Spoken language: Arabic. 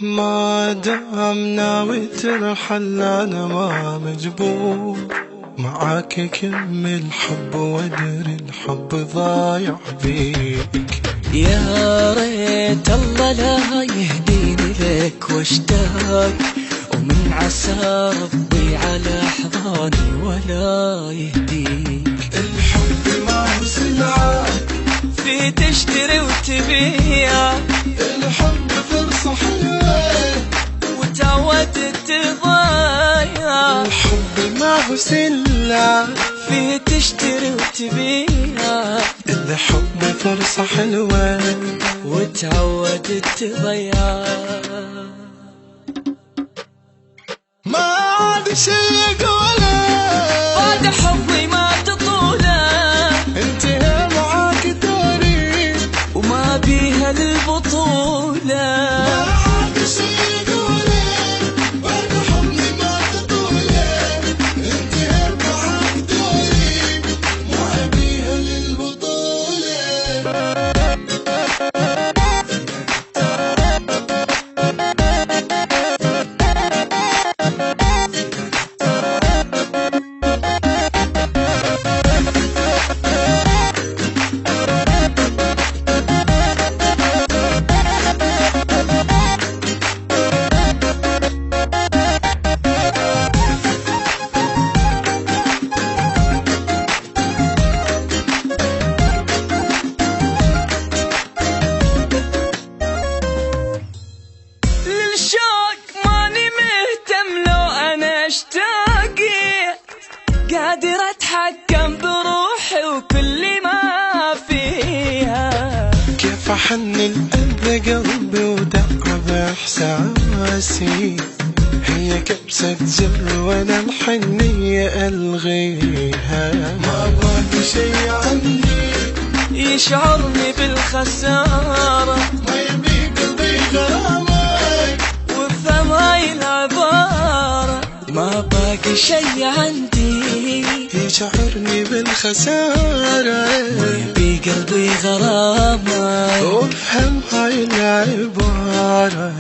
ما دام ناوي ترحل أنا ما مجبور، معاك كمل حب وادري الحب ضايع بيك. يا ريت الله لا يهديني لك واشتاق، ومن عسى ربي على أحضاني ولا يهديك. الحب ما هو سلعة في تشتري وتبيع، الحب فرصة حلوة وتعودت تضيع. الحب ما هو سلعة في تشتري وتبيع، الحب فرصة حلوة وتعودت تضيع. ما عاد شي أقوله بعد حظي ما تطوله، انتهى معاك دوري وما بيها البطولة. ما عاد شي أقوله بعد حظي ما تطوله، انتهى معاك دوري ما بيها للبطولة. للشوق ماني مهتم لو أنا اشتاقي، قادر أتحكم بروحي وكل ما فيها. كيف أحن القلب قلبي ودعب إحساسي، هي كبسة زر وأنا الحنية ألغيها. ما باقي شي عني يشعرني بالخسارة، ما يبي قلبي غرامك، وافهم هاي العبارة. ما باقي شي عندي يشعرني بالخسارة، بقلبي غرامك، وافهم هاي العبارة.